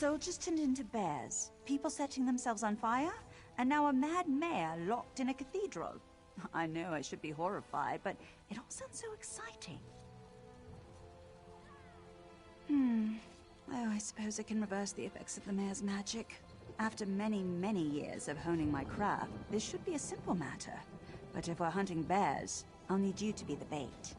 Soldiers turned into bears, people setting themselves on fire, and now a mad mayor locked in a cathedral. I know I should be horrified, but it all sounds so exciting. Oh, I suppose I can reverse the effects of the mayor's magic. After many, many years of honing my craft, this should be a simple matter. But if we're hunting bears, I'll need you to be the bait.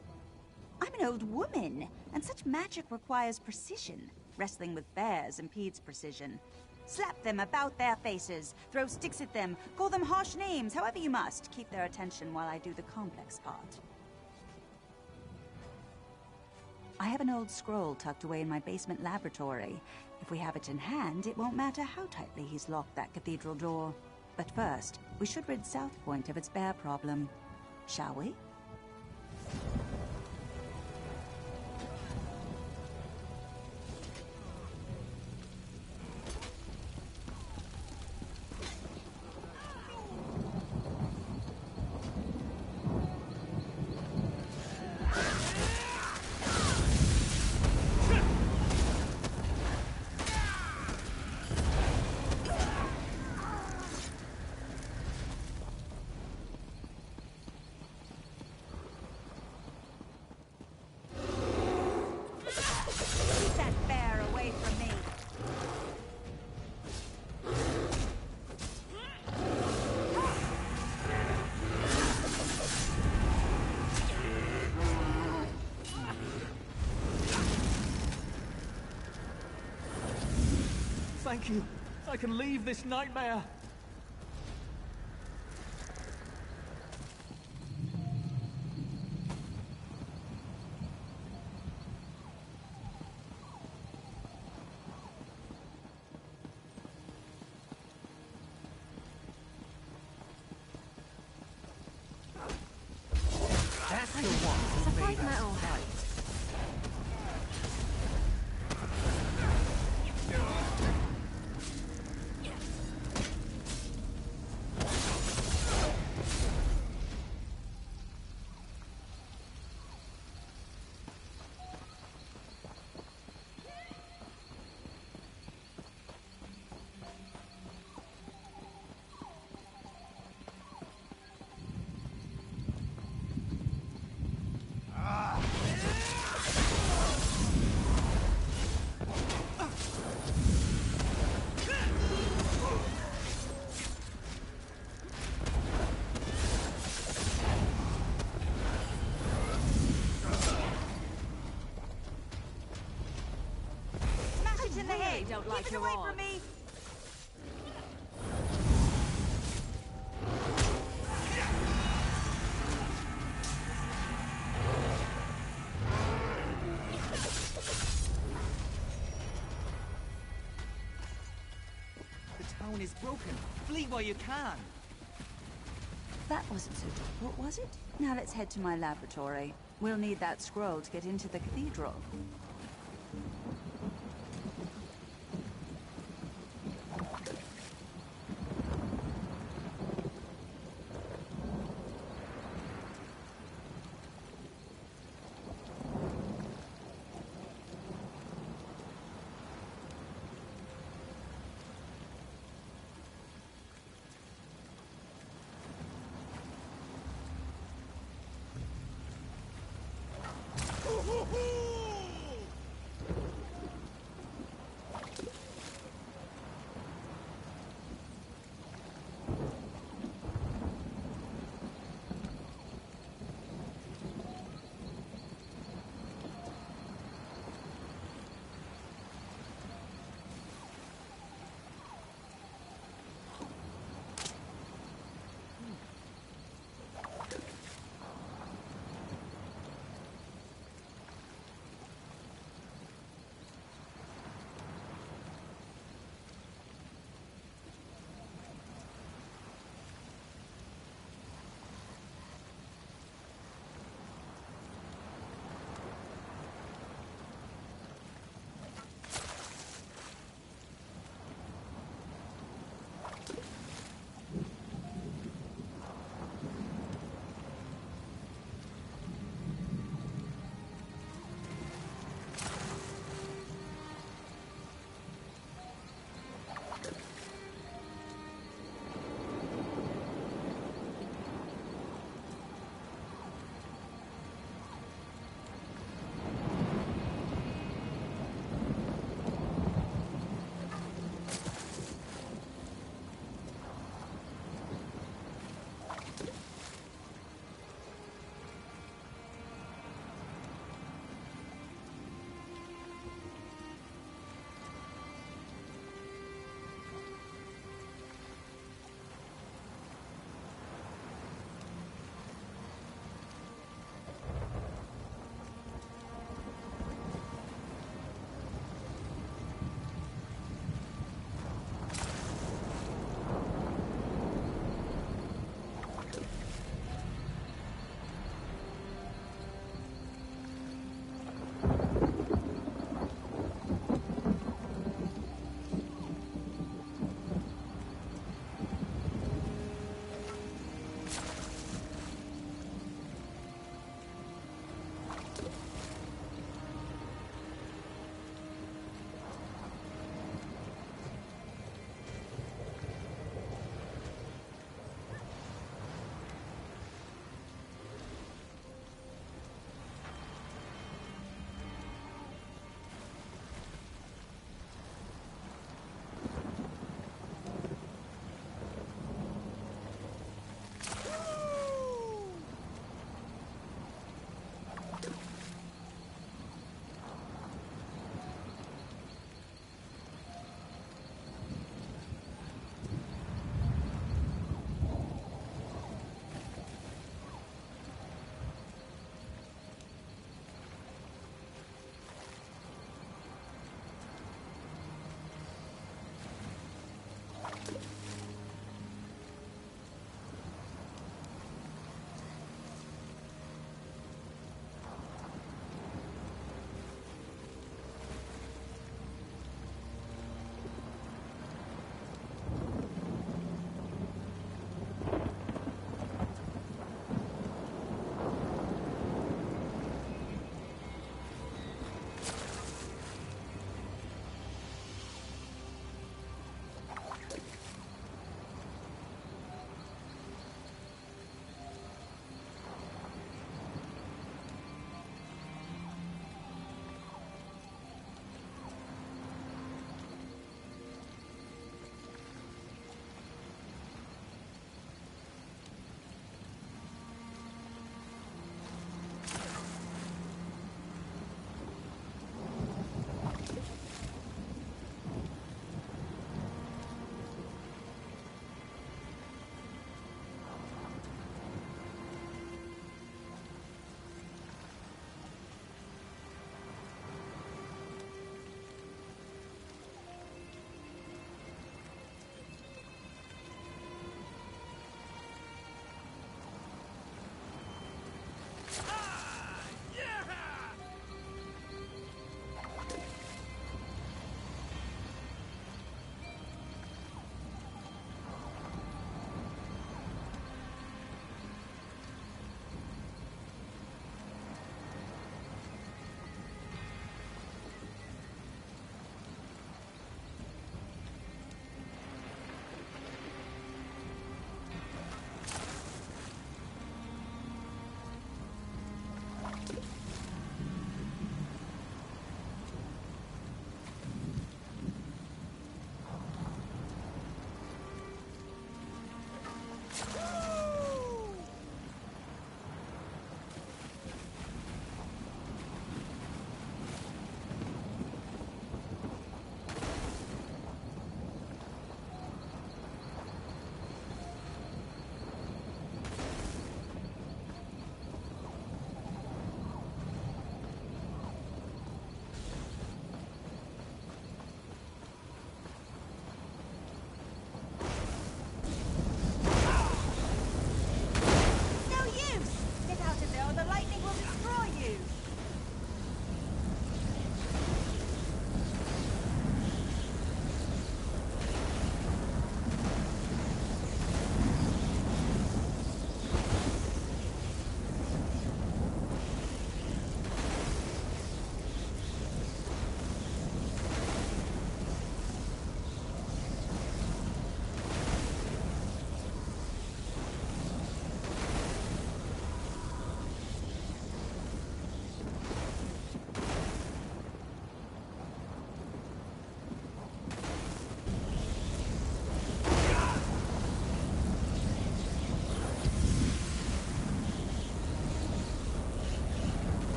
I'm an old woman, and such magic requires precision. Wrestling with bears impedes precision. Slap them about their faces, throw sticks at them, call them harsh names, however you must. Keep their attention while I do the complex part. I have an old scroll tucked away in my basement laboratory. If we have it in hand, it won't matter how tightly he's locked that cathedral door. But first, we should rid South Point of its bear problem. Shall we? Thank you. I can leave this nightmare. That's the one who made us fight. Don't like your away from me. The town is broken. Flee while you can. That wasn't so difficult, was it? Now let's head to my laboratory. We'll need that scroll to get into the cathedral.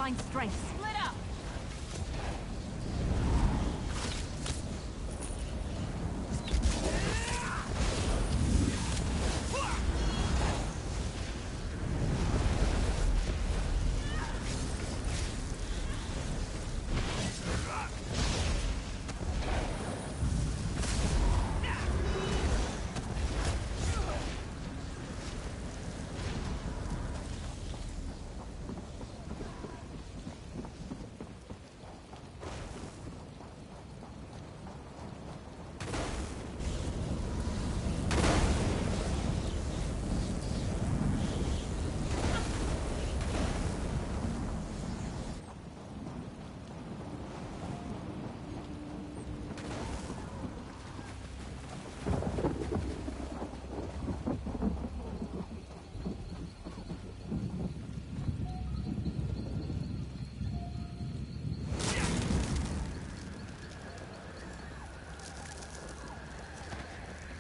combine strength. Split up!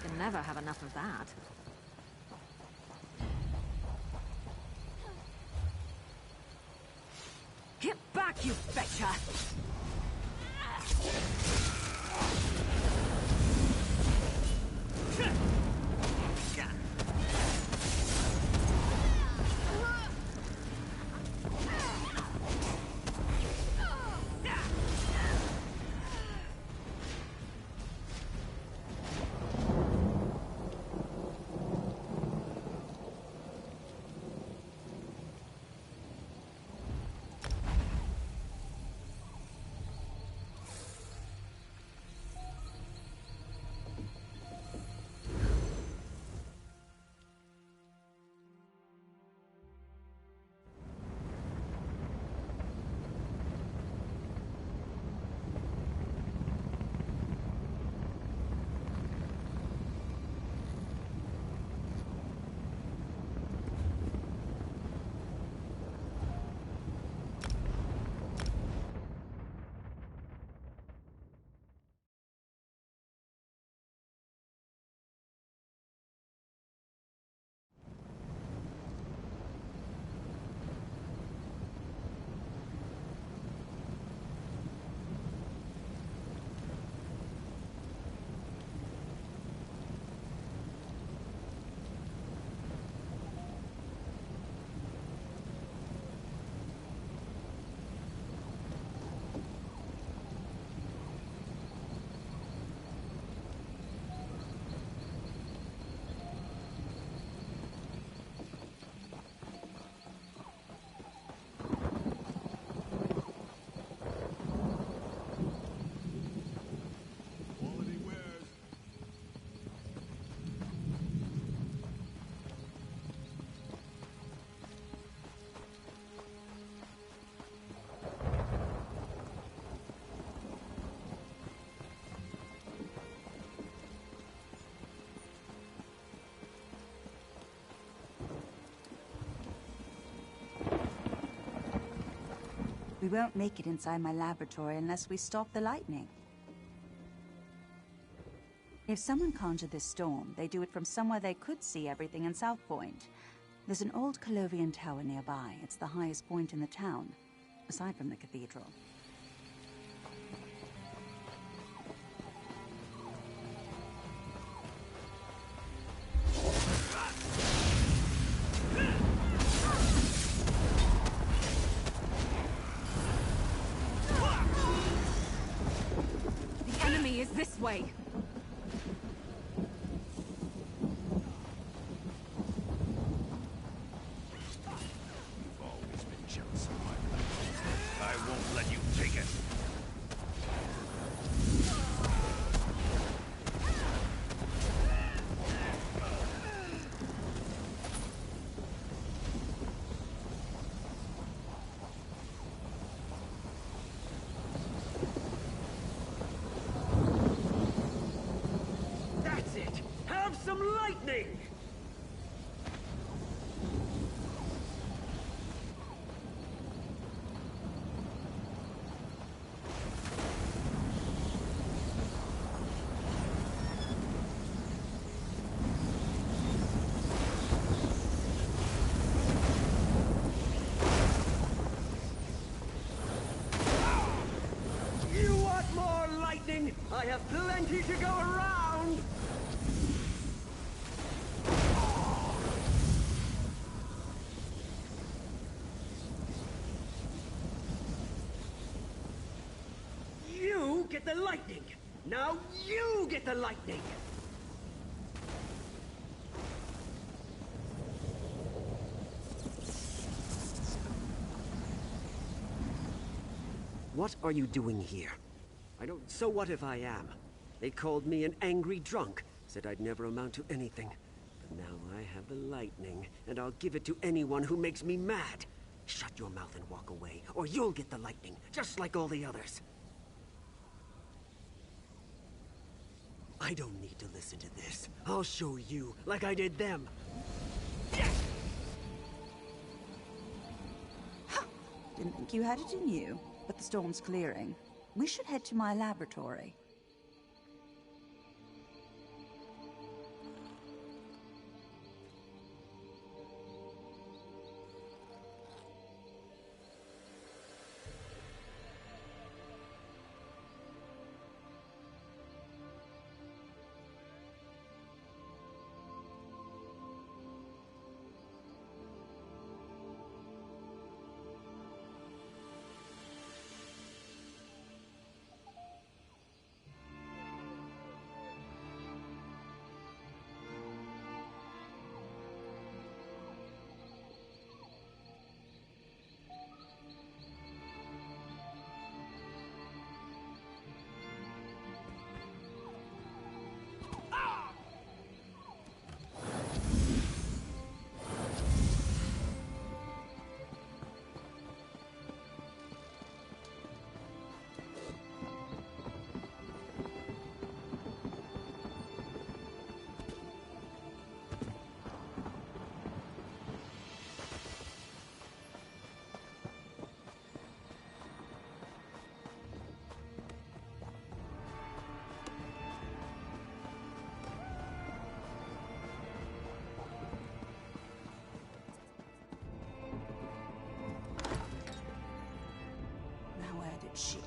Can never have enough of that. Get back, you betcha! We won't make it inside my laboratory unless we stop the lightning. If someone conjured this storm, they do it from somewhere they could see everything in South Point. There's an old Colovian tower nearby. It's the highest point in the town, aside from the cathedral. The enemy is this way! plenty to go around! You get the lightning! Now you get the lightning! What are you doing here? I don't... So what if I am? They called me an angry drunk, said I'd never amount to anything. But now I have the lightning, and I'll give it to anyone who makes me mad. Shut your mouth and walk away, or you'll get the lightning, just like all the others. I don't need to listen to this. I'll show you, like I did them. Didn't think you had it in you, but the storm's clearing. We should head to my laboratory.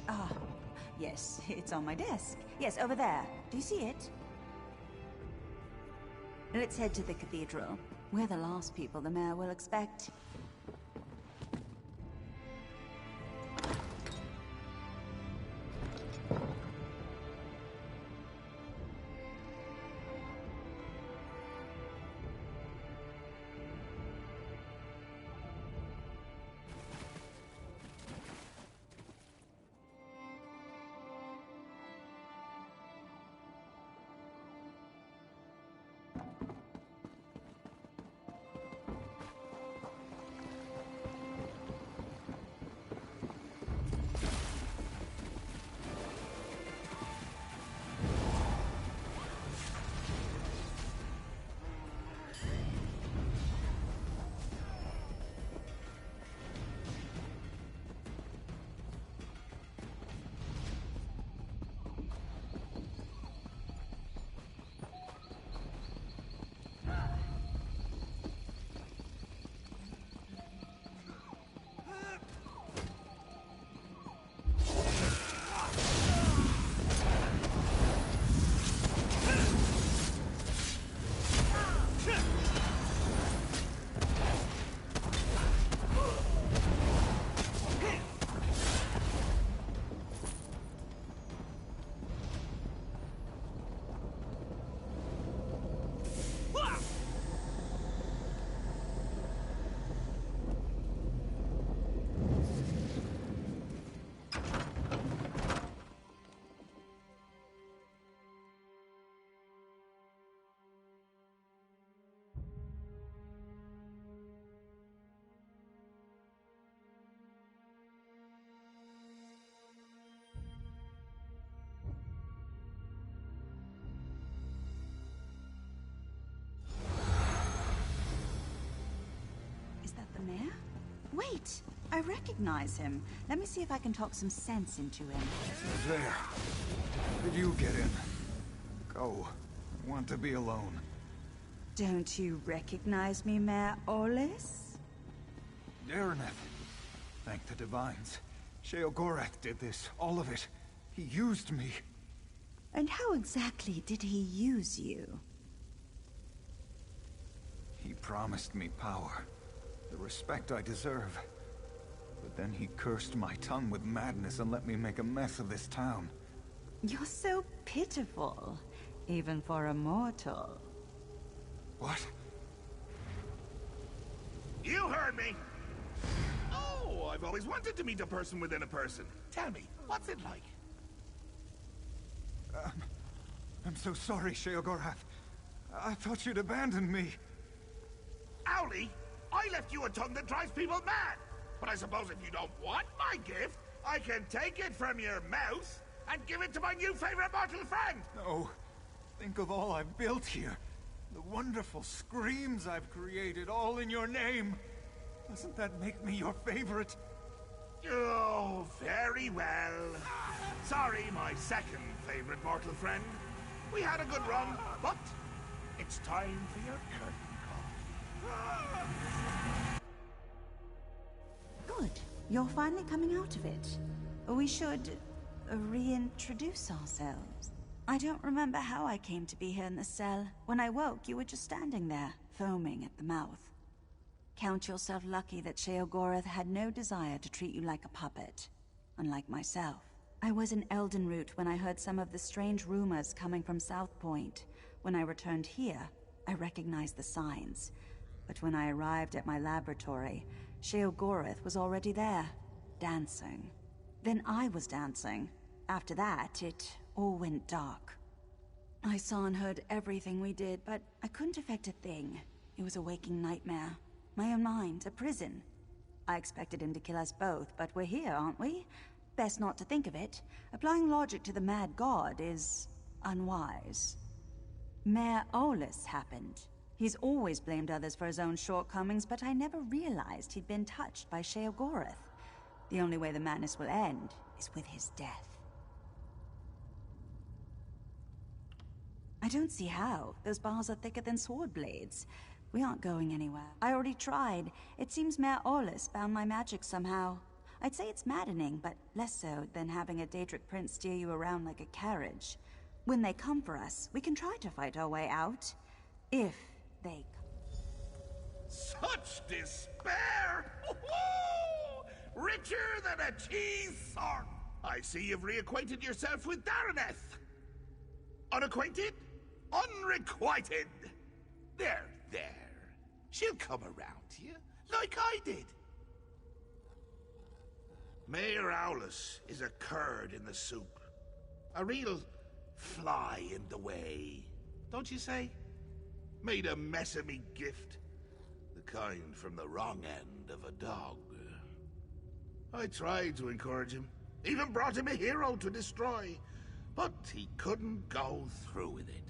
Ah, yes, it's on my desk. Yes, over there. Do you see it? Let's head to the cathedral. We're the last people the mayor will expect. The mayor? Wait! I recognize him. Let me see if I can talk some sense into him. There. Did you get in? Go. I want to be alone. Don't you recognize me, Mayor Olis? Dareneth. Thank the Divines. Sheogorath did this. All of it. He used me. And how exactly did he use you? He promised me power, the respect I deserve. But then he cursed my tongue with madness and let me make a mess of this town. You're so pitiful, even for a mortal. What? You heard me! Oh, I've always wanted to meet a person within a person. Tell me, what's it like? I'm so sorry, Sheogorath. I thought you'd abandoned me. Owlie, I left you a tongue that drives people mad. But I suppose if you don't want my gift, I can take it from your mouth and give it to my new favorite mortal friend. No. Think of all I've built here. The wonderful screams I've created, all in your name. Doesn't that make me your favorite? Oh, very well. Sorry, my second favorite mortal friend. We had a good run, but it's time for your curtain call. Good. You're finally coming out of it. We should reintroduce ourselves. I don't remember how I came to be here in the cell. When I woke, you were just standing there, foaming at the mouth. Count yourself lucky that Sheogorath had no desire to treat you like a puppet, unlike myself. I was in Eldenroot when I heard some of the strange rumors coming from South Point. When I returned here, I recognized the signs. But when I arrived at my laboratory, Sheogorath was already there, dancing. Then I was dancing. After that, it all went dark. I saw and heard everything we did, but I couldn't affect a thing. It was a waking nightmare. My own mind, a prison. I expected him to kill us both, but we're here, aren't we? Best not to think of it. Applying logic to the mad god is unwise. Mayor Olus happened. He's always blamed others for his own shortcomings, but I never realized he'd been touched by Sheogorath. The only way the madness will end is with his death. I don't see how. Those bars are thicker than sword blades. We aren't going anywhere. I already tried. It seems Mayor Olus bound my magic somehow. I'd say it's maddening, but less so than having a Daedric prince steer you around like a carriage. When they come for us, we can try to fight our way out. If they come. Such despair! Woohoo! Richer than a cheese sort. I see you've reacquainted yourself with Dareneth. Unacquainted? Unrequited. There. She'll come around to you, like I did. Mayor Aulus is a curd in the soup. A real fly in the way, don't you say? Made a mess of me gift. The kind from the wrong end of a dog. I tried to encourage him. Even brought him a hero to destroy. But he couldn't go through with it.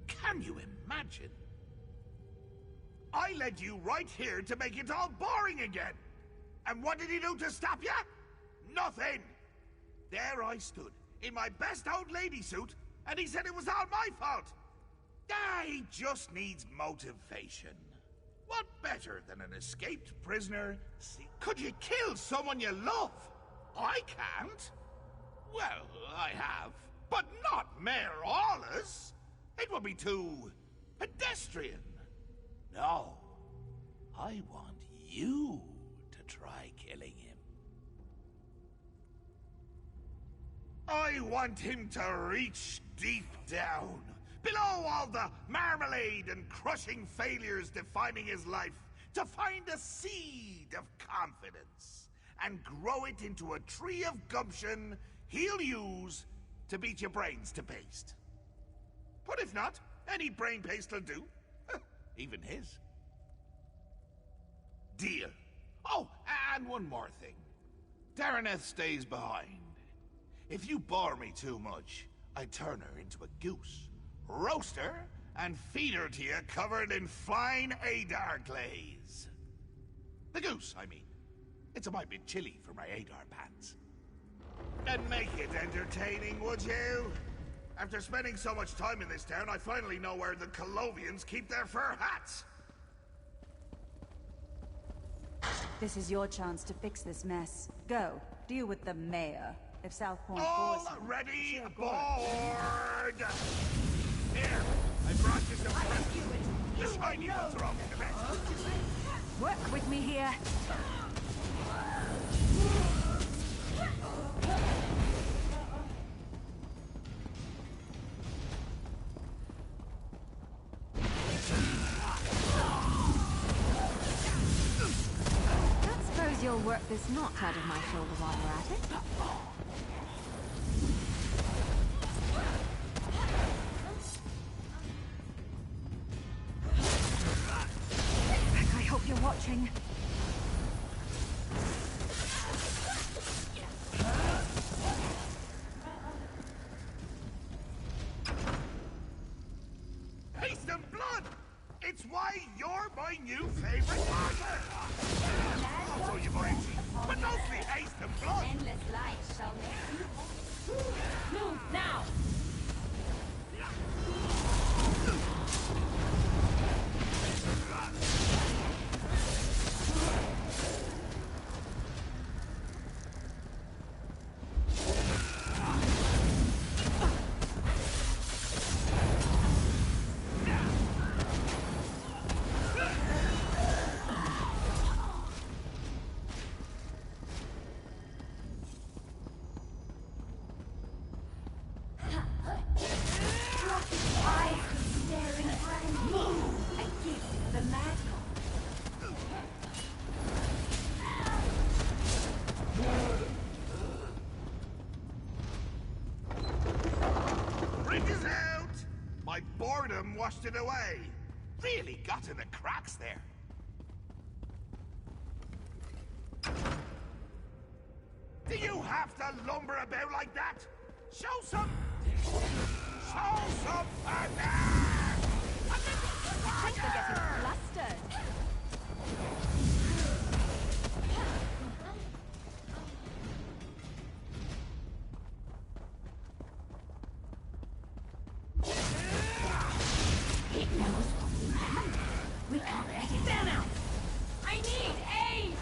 Can you imagine? I led you right here to make it all boring again. And what did he do to stop you? Nothing. There I stood, in my best old lady suit, and he said it was all my fault. He just needs motivation. What better than an escaped prisoner? See, could you kill someone you love? I can't. Well, I have. But not Mayor Aulus. It would be too pedestrian. No. I want you to try killing him. I want him to reach deep down, below all the marmalade and crushing failures defining his life, to find a seed of confidence and grow it into a tree of gumption he'll use to beat your brains to paste. But if not, any brain paste will do. Even his. Deal. Oh, and one more thing. Dareneth stays behind. If you bore me too much, I turn her into a goose, roast her, and feed her to you covered in fine Adar glaze. The goose, I mean. It's a mite bit chilly for my Adar pants. And make it entertaining, would you? After spending so much time in this town, I finally know where the Colovians keep their fur hats. This is your chance to fix this mess. Go, deal with the mayor. If South Point All forces me, ready sure, aboard! Here, I brought you some presents. The shiny ones are always the best. Work with me here. Don't suppose you'll work this knot out of my shoulder while you're at it? I hope you're watching. Haste and blood! It's why you're my new favorite partner! Also, you've already seen, but mostly haste and blood! Endless light shall make you move now! Bring it out! My boredom washed it away. Really got in the cracks there. Do you have to lumber about like that? Show some... Show some panache! A little swagger! Flustered. It knows what we have. We can't let it down now. I need aid!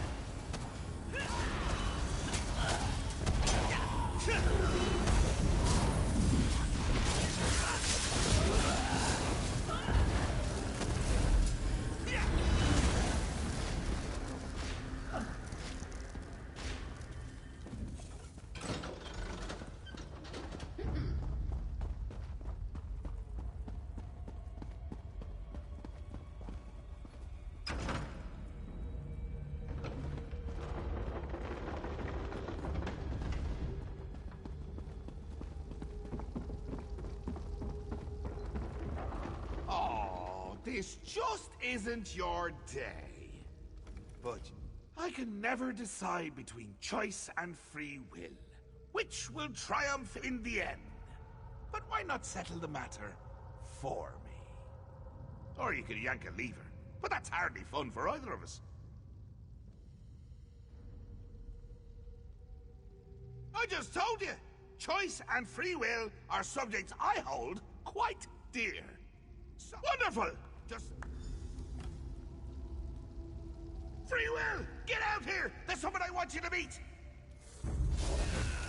Oh, this just isn't your day. But I can never decide between choice and free will. Which will triumph in the end? But why not settle the matter for me? Or you could yank a lever, but that's hardly fun for either of us. I just told you! Choice and free will are subjects I hold quite dear. So wonderful! Just... Free will! Get out here! There's someone I want you to meet!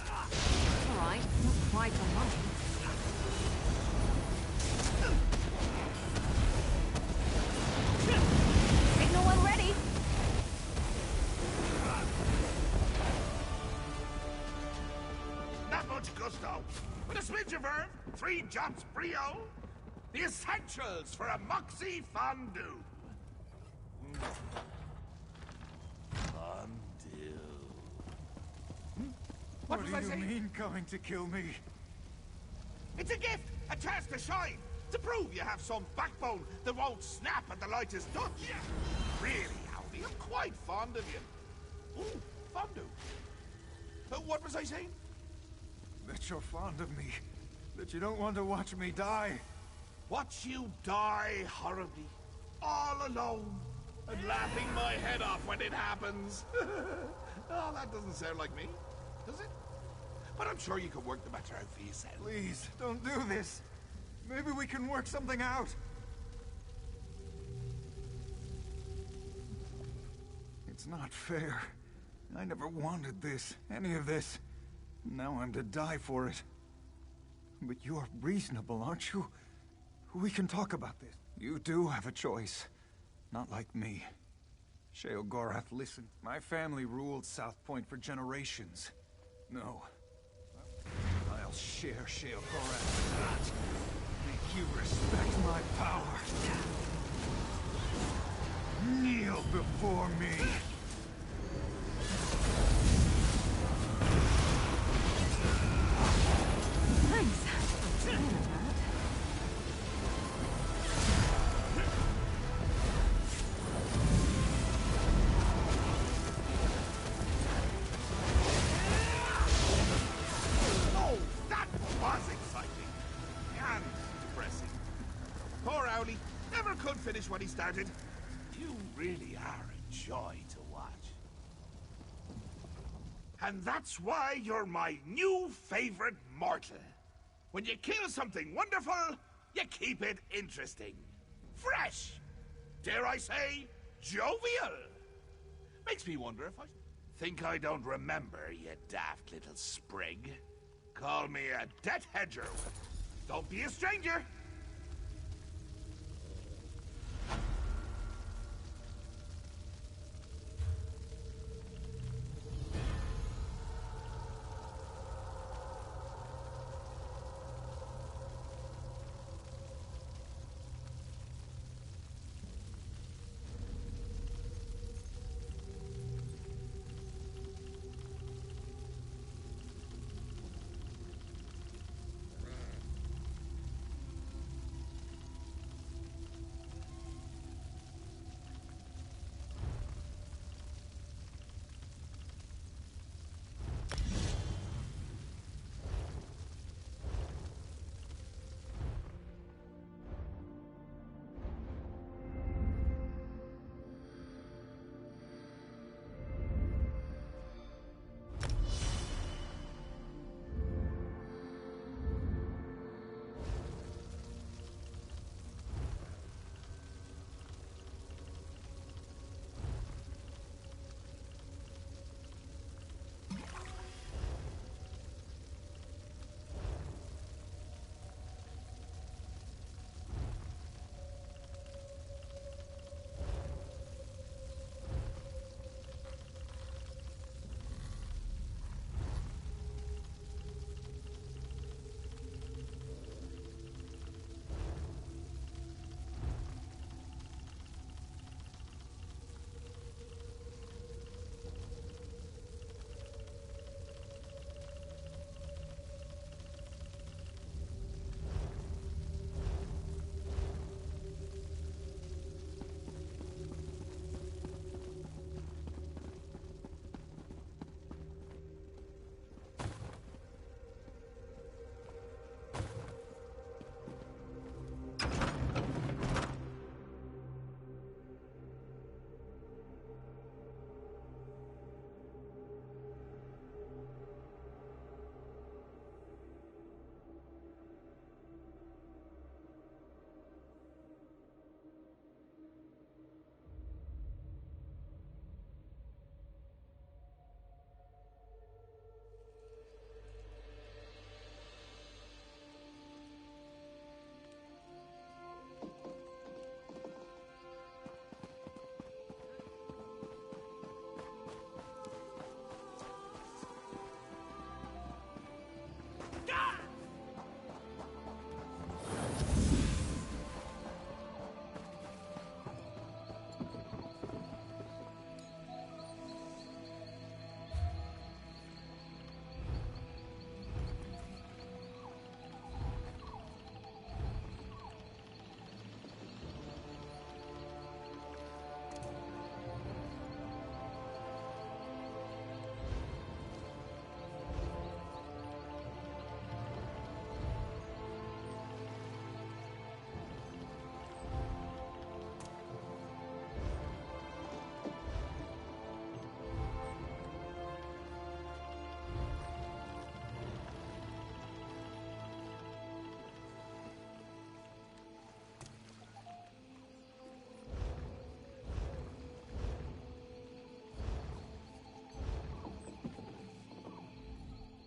All right, not quite on money. Signal when ready. Not much gusto. With a smidge of verve, 3 jumps brio, the essentials for a moxie fondue. Fondue. What was I do you saying? mean coming to kill me? It's a gift, a chance to shine, to prove you have some backbone that won't snap at the lightest touch. Really, Howdy, I'm quite fond of you. Ooh, fondue. What was I saying? That you're fond of me. That you don't want to watch me die. Watch you die horribly, all alone, and laughing my head off when it happens. Oh, that doesn't sound like me, does it? But I'm sure you can work the matter out for yourself. Please, don't do this. Maybe we can work something out. It's not fair. I never wanted this, any of this. Now I'm to die for it. But you're reasonable, aren't you? We can talk about this. You do have a choice. Not like me. Sheogorath, listen. My family ruled South Point for generations. No. I'll share Sheogorath's that. Make you respect my power. Kneel before me. Thanks. I'm tired of that. Oh, that was exciting! And depressing. Poor Owlie never could finish what he started. You really are a joy to watch. And that's why you're my new favorite mortal. When you kill something wonderful, you keep it interesting. Fresh! Dare I say, jovial! Makes me wonder if I think I don't remember, you daft little sprig. Call me a debt hedger. Don't be a stranger!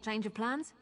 Change of plans?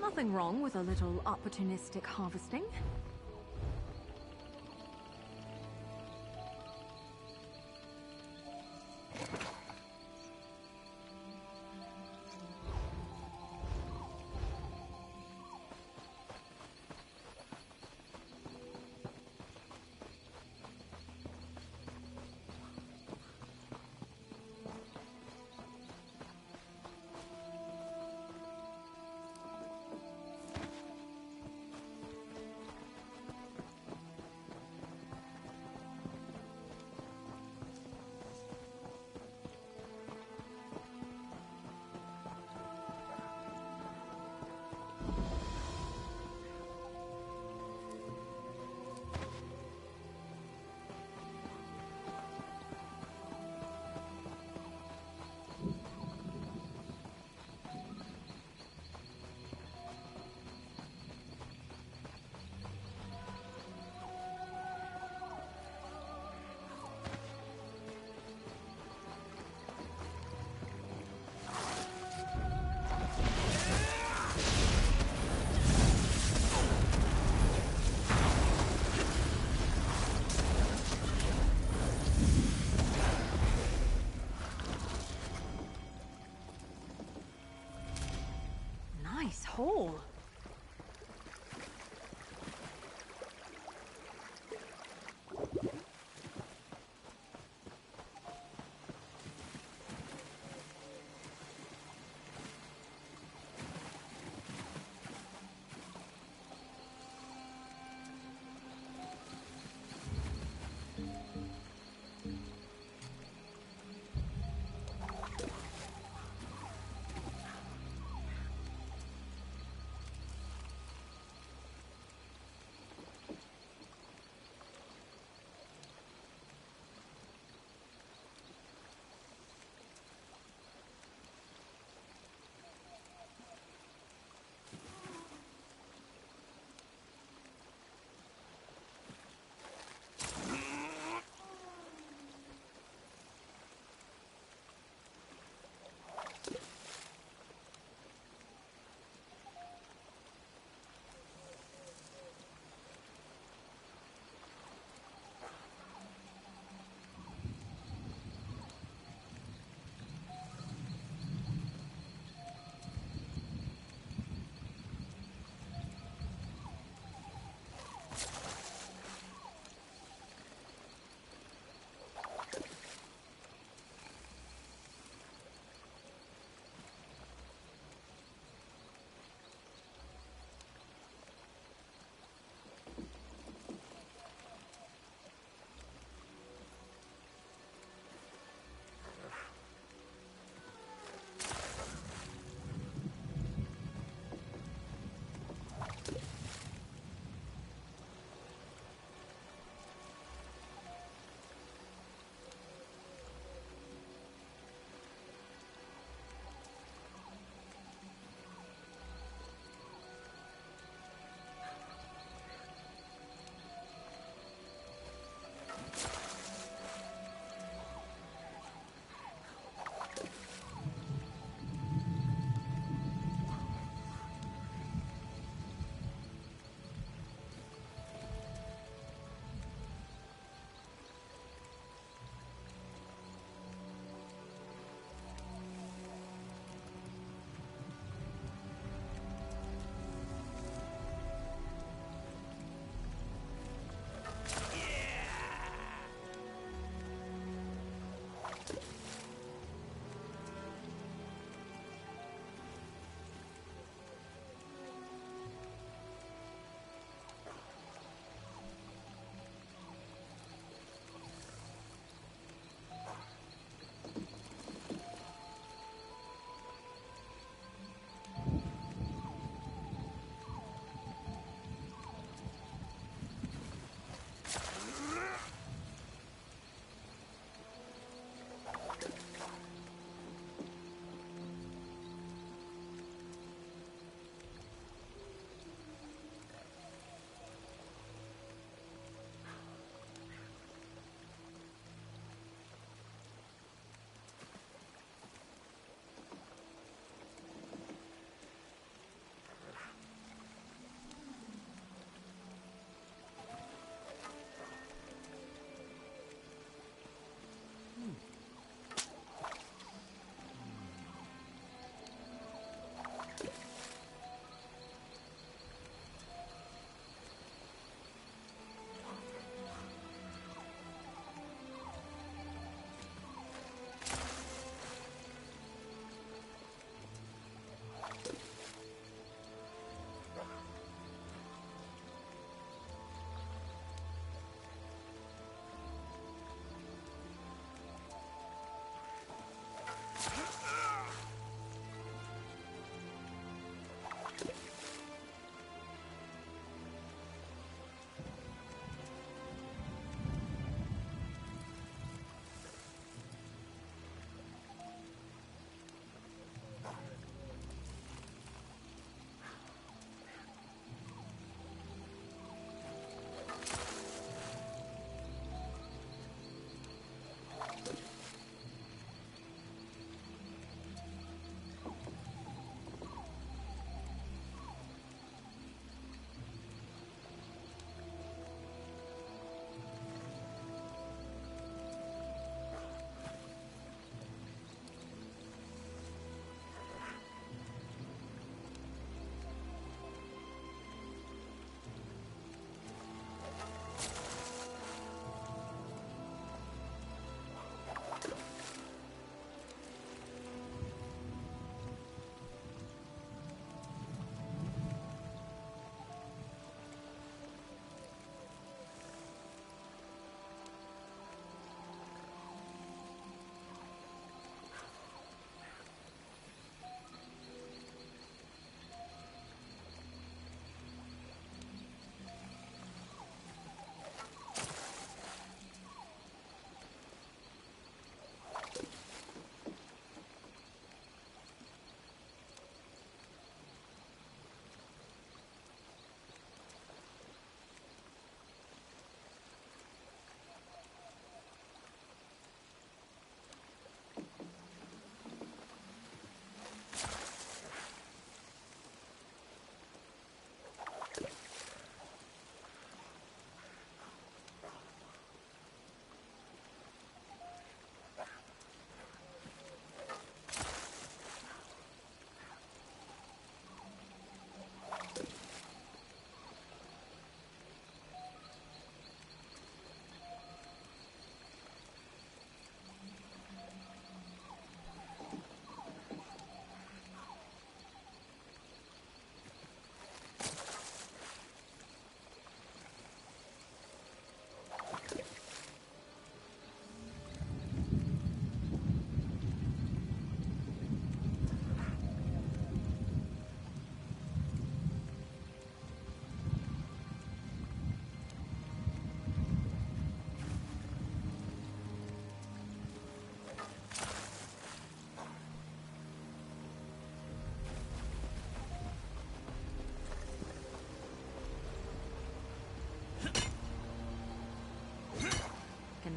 Nothing wrong with a little opportunistic harvesting. Nice hole.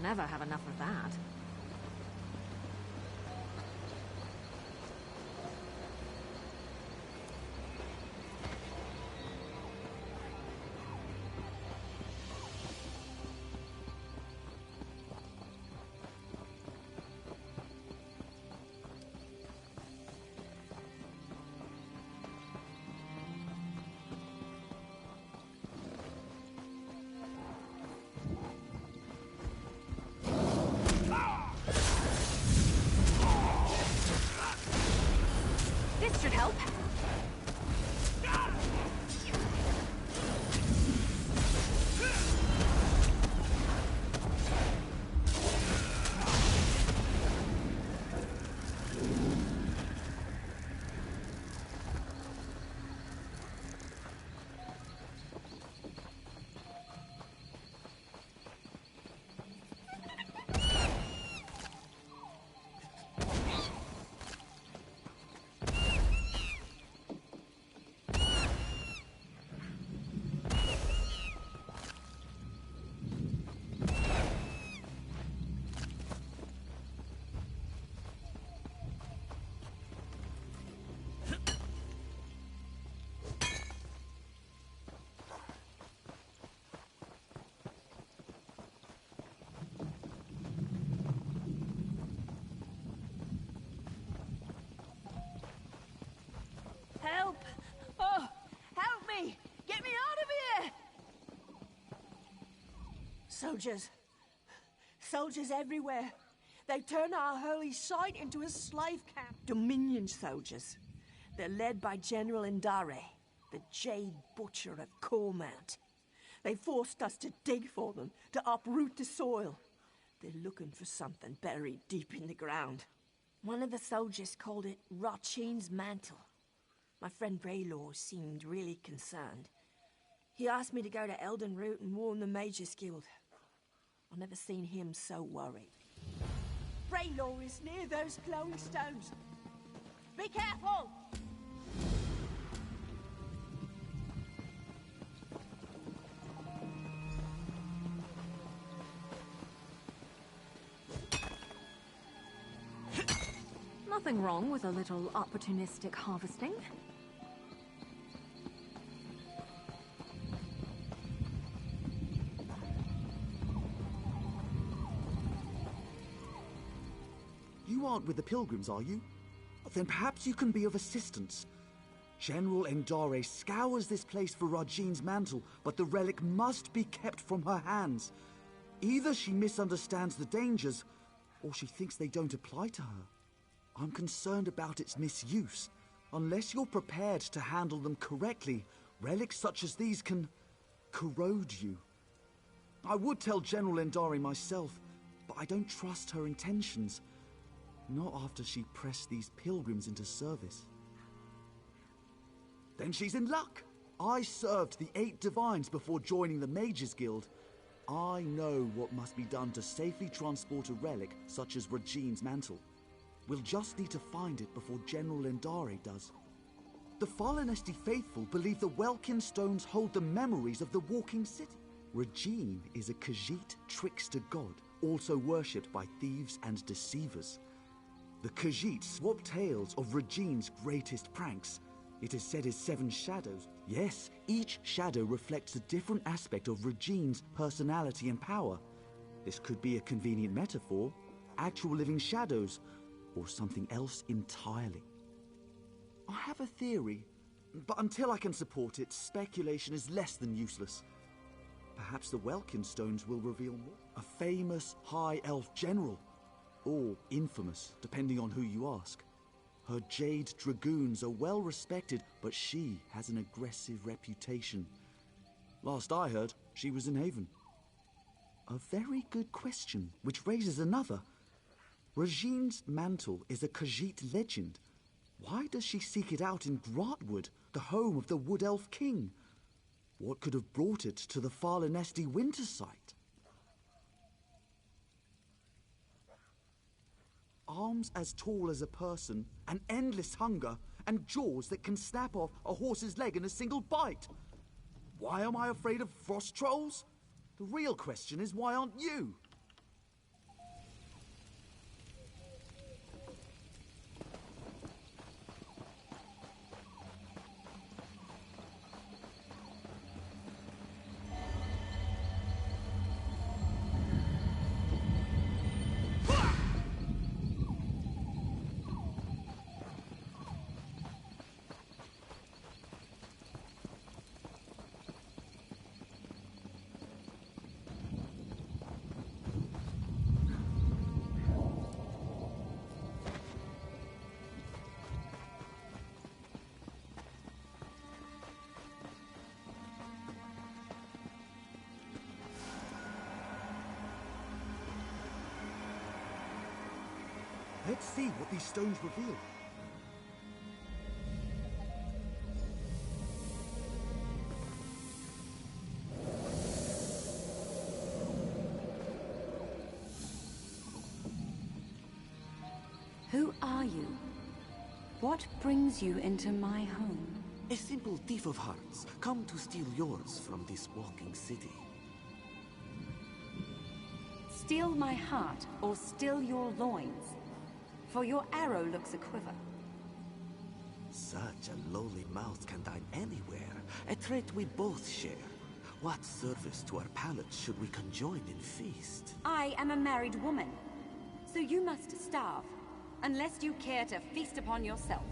never have enough of that. This should help. Help! Oh, help me! Get me out of here! Soldiers. Soldiers everywhere. They turn our holy site into a slave camp. Dominion soldiers. They're led by General Indare, the Jade Butcher of Cormount. They forced us to dig for them, to uproot the soil. They're looking for something buried deep in the ground. One of the soldiers called it Rachin's Mantle. My friend Raylor seemed really concerned. He asked me to go to Eldenroot and warn the Mages Guild. I've never seen him so worried. Raylor is near those glowing stones. Be careful! Nothing wrong with a little opportunistic harvesting. You aren't with the Pilgrims, are you? Then perhaps you can be of assistance. General Indare scours this place for Rajin's mantle, but the relic must be kept from her hands. Either she misunderstands the dangers, or she thinks they don't apply to her. I'm concerned about its misuse. Unless you're prepared to handle them correctly, relics such as these can corrode you. I would tell General Indare myself, but I don't trust her intentions. Not after she pressed these pilgrims into service. Then she's in luck. I served the 8 divines before joining the Mages Guild. I know what must be done to safely transport a relic such as Rajin's mantle. We'll just need to find it before General Indare does. The Falinesti faithful believe the Welkin stones hold the memories of the Walking City. Rajin is a Khajiit trickster god, also worshipped by thieves and deceivers. The Khajiit swap tales of Rajin's greatest pranks. It is said his 7 shadows. Yes, each shadow reflects a different aspect of Rajin's personality and power. This could be a convenient metaphor, actual living shadows, or something else entirely. I have a theory, but until I can support it, speculation is less than useless. Perhaps the Welkin stones will reveal more. A famous High Elf general. Or infamous, depending on who you ask. Her Jade Dragoons are well respected, but she has an aggressive reputation. Last I heard, she was in Haven. A very good question, which raises another. Rajin's mantle is a Khajiit legend. Why does she seek it out in Grahtwood, the home of the Wood Elf King? What could have brought it to the Falinesti winter site? Arms as tall as a person, an endless hunger, and jaws that can snap off a horse's leg in a single bite. Why am I afraid of frost trolls? The real question is, why aren't you? Let's see what these stones reveal. Who are you? What brings you into my home? A simple thief of hearts, come to steal yours from this walking city. Steal my heart, or steal your loins? For your arrow looks a quiver. Such a lowly mouth can dine anywhere, a trait we both share. What service to our palates should we conjoin in feast? I am a married woman, so you must starve, unless you care to feast upon yourself.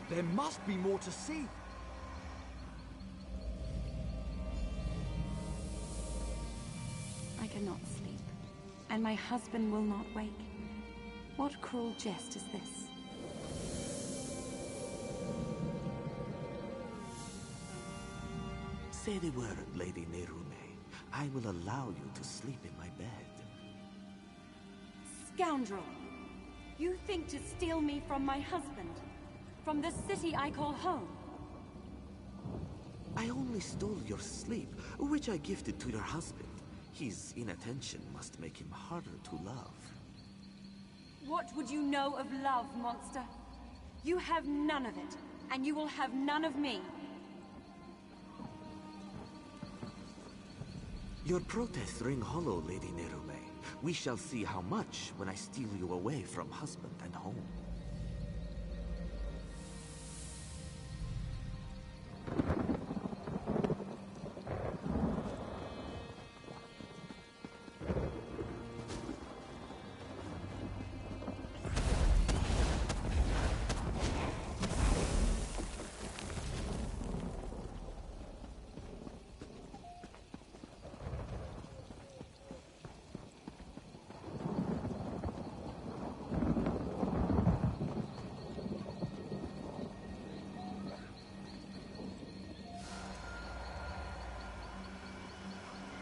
There must be more to see. I cannot sleep, and my husband will not wake. What cruel jest is this? Say the word, Lady Nerume. I will allow you to sleep in my bed. Scoundrel! You think to steal me from my husband? From the city I call home? I only stole your sleep, which I gifted to your husband. His inattention must make him harder to love. What would you know of love, monster? You have none of it, and you will have none of me. Your protests ring hollow, Lady Nerume. We shall see how much when I steal you away from husband and home.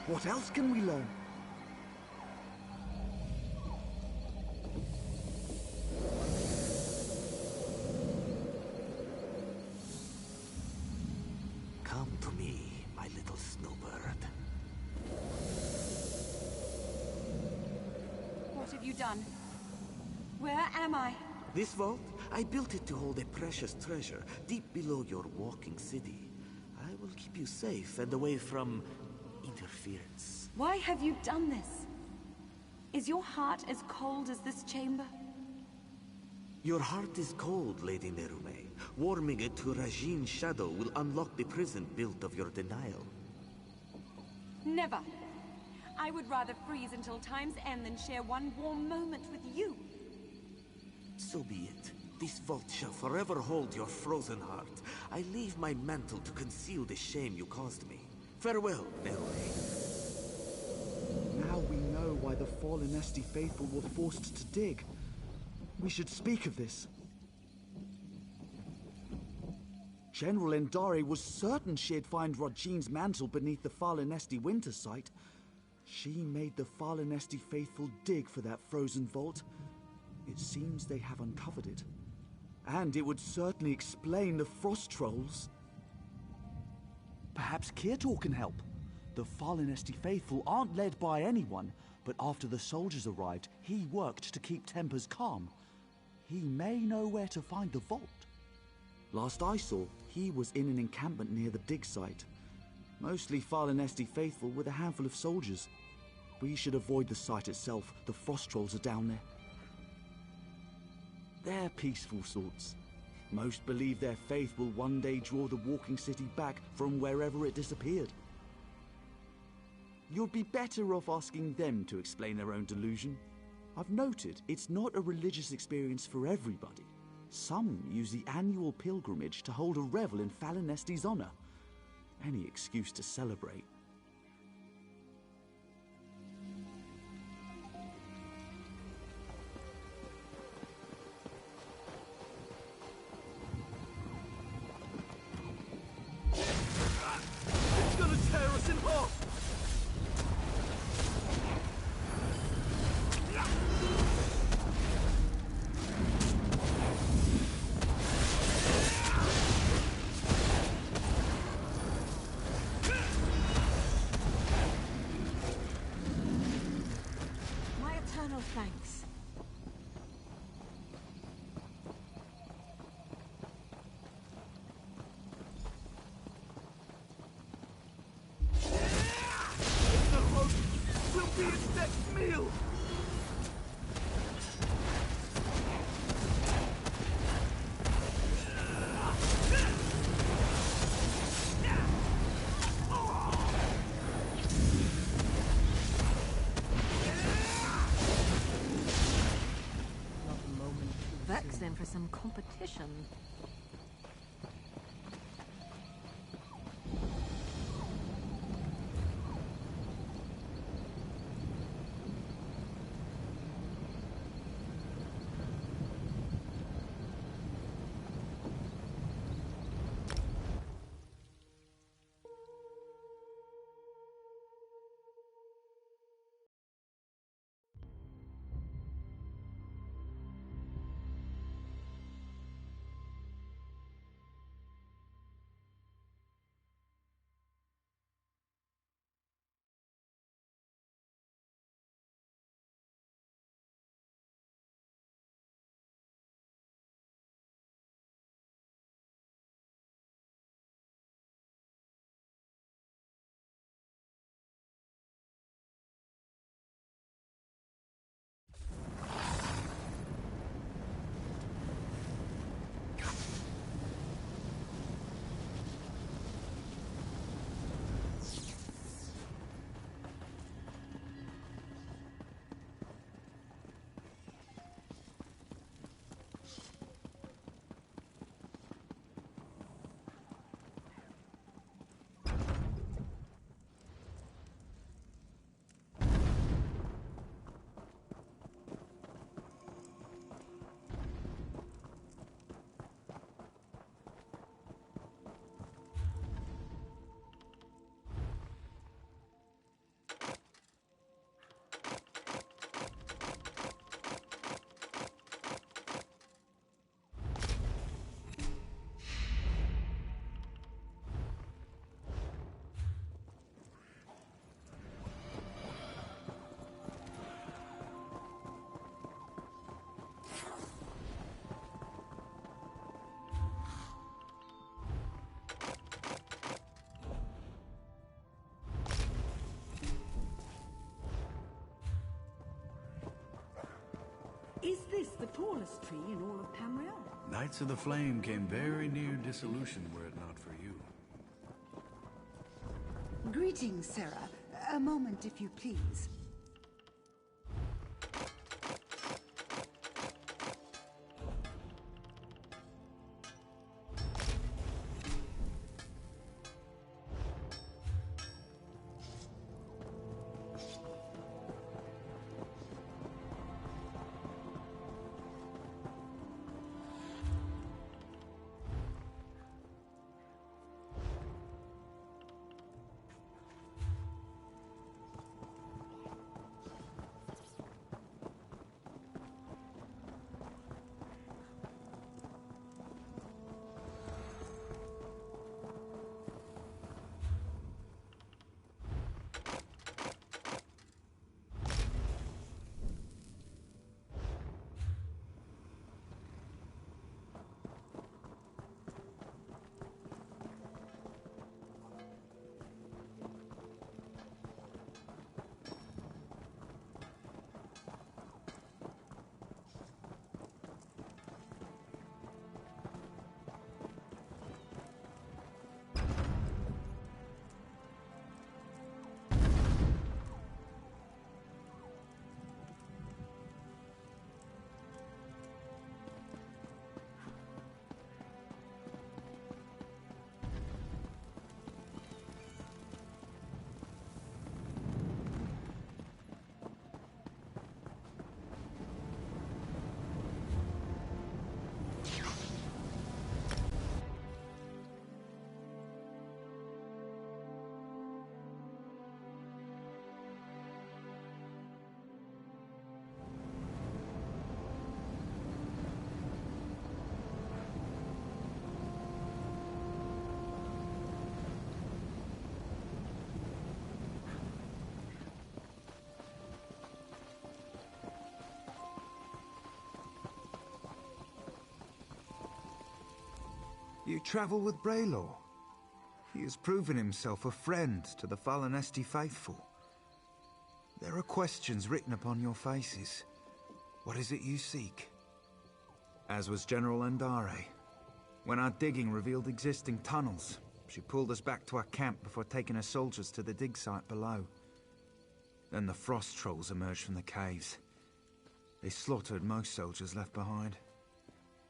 What else can we learn? Come to me, my little snowbird. What have you done? Where am I? This vault, I built it to hold a precious treasure deep below your walking city. I will keep you safe and away from interference. Why have you done this? Is your heart as cold as this chamber? Your heart is cold, Lady Nerume. Warming it to Rajine's shadow will unlock the prison built of your denial. Never. I would rather freeze until time's end than share one warm moment with you. So be it. This vault shall forever hold your frozen heart. I leave my mantle to conceal the shame you caused me. Farewell, Nerume. Now we know why the fallen Esti faithful were forced to dig. We should speak of this. General Endare was certain she'd find Rajine's mantle beneath the Fallen Esti winter site. She made the Fallen Esti faithful dig for that frozen vault. It seems they have uncovered it. And it would certainly explain the frost trolls. Perhaps Kirtor can help. The Fallen Esti faithful aren't led by anyone, but after the soldiers arrived, he worked to keep tempers calm. He may know where to find the vault. Last I saw, he was in an encampment near the dig site. Mostly Fallen Esti faithful with a handful of soldiers. We should avoid the site itself. The frost trolls are down there. They're peaceful sorts. Most believe their faith will one day draw the walking city back from wherever it disappeared. You'd be better off asking them to explain their own delusion. I've noted it's not a religious experience for everybody. Some use the annual pilgrimage to hold a revel in Falinesti's honor. Any excuse to celebrate. It's gonna tear us in half! My eternal thanks. The host will be its next meal! Vex in for some competition. Is this the tallest tree in all of Tamriel? Knights of the Flame came very near dissolution were it not for you. Greetings, Sarah. A moment, if you please. You travel with Braylor. He has proven himself a friend to the Falanesti faithful. There are questions written upon your faces. What is it you seek? As was General Andare. When our digging revealed existing tunnels, she pulled us back to our camp before taking her soldiers to the dig site below. Then the frost trolls emerged from the caves. They slaughtered most soldiers left behind.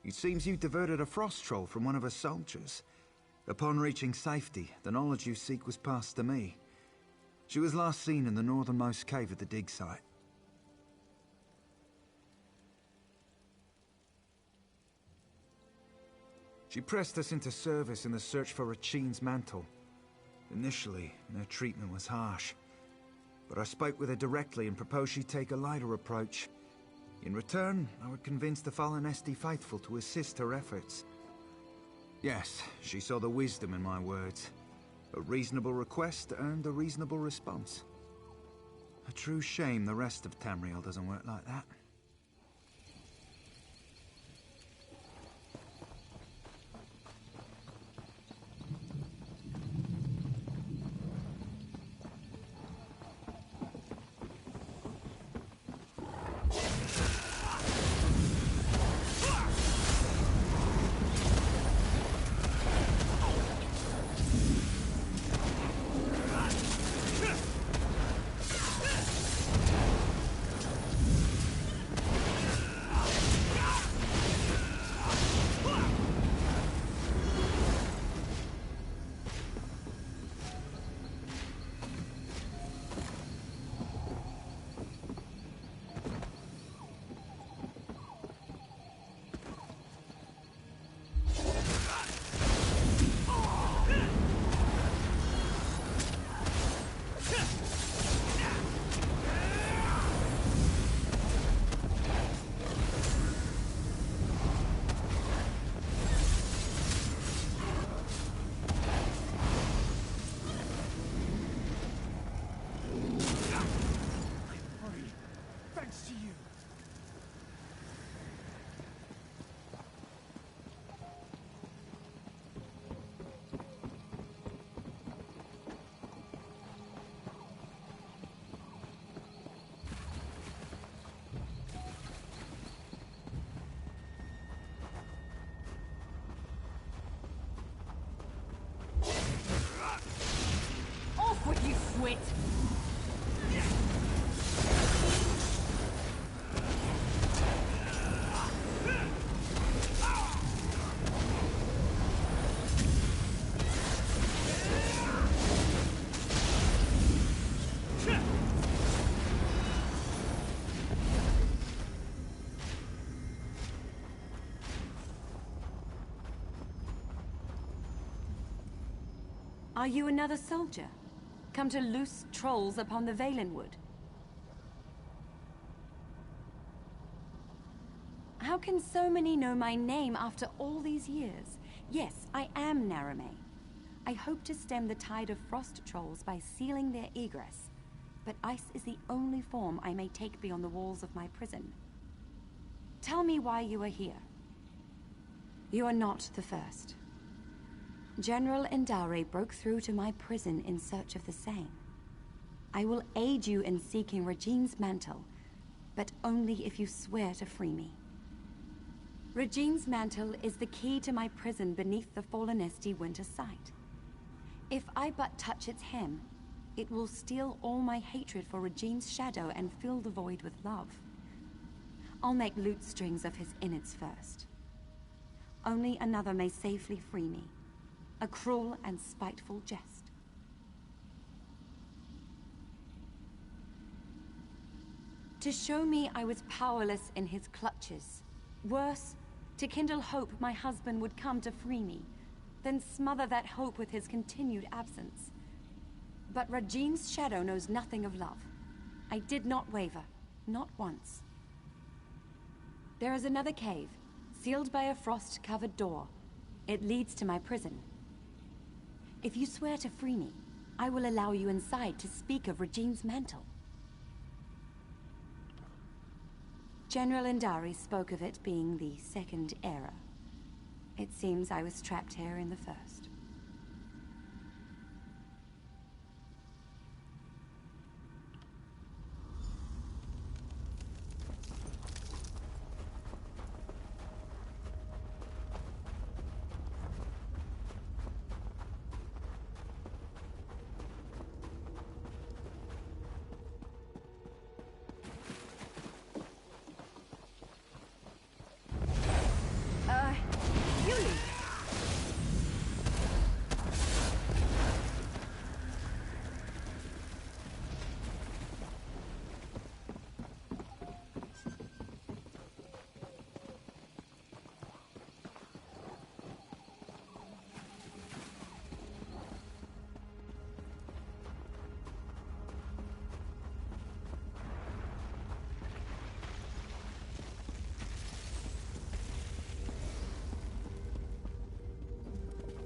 It seems you diverted a frost troll from one of her soldiers. Upon reaching safety, the knowledge you seek was passed to me. She was last seen in the northernmost cave at the dig site. She pressed us into service in the search for Rachin's mantle. Initially, her treatment was harsh. But I spoke with her directly and proposed she take a lighter approach. In return, I would convince the Falanesti faithful to assist her efforts. Yes, she saw the wisdom in my words. A reasonable request earned a reasonable response. A true shame the rest of Tamriel doesn't work like that. What you quit? Are you another soldier? Come to loose trolls upon the Valenwood? How can so many know my name after all these years? Yes, I am Narame. I hope to stem the tide of frost trolls by sealing their egress, but ice is the only form I may take beyond the walls of my prison. Tell me why you are here. You are not the first. General Indare broke through to my prison in search of the same. I will aid you in seeking Regine's mantle, but only if you swear to free me. Regine's mantle is the key to my prison beneath the Falanesti winter site. If I but touch its hem, it will steal all my hatred for Regine's shadow and fill the void with love. I'll make lute strings of his innards first. Only another may safely free me. A cruel and spiteful jest. To show me I was powerless in his clutches. Worse, to kindle hope my husband would come to free me, then smother that hope with his continued absence. But Regine's shadow knows nothing of love. I did not waver, not once. There is another cave, sealed by a frost-covered door. It leads to my prison. If you swear to free me, I will allow you inside to speak of Regine's mantle. General Indari spoke of it being the second era. It seems I was trapped here in the first. Yuli!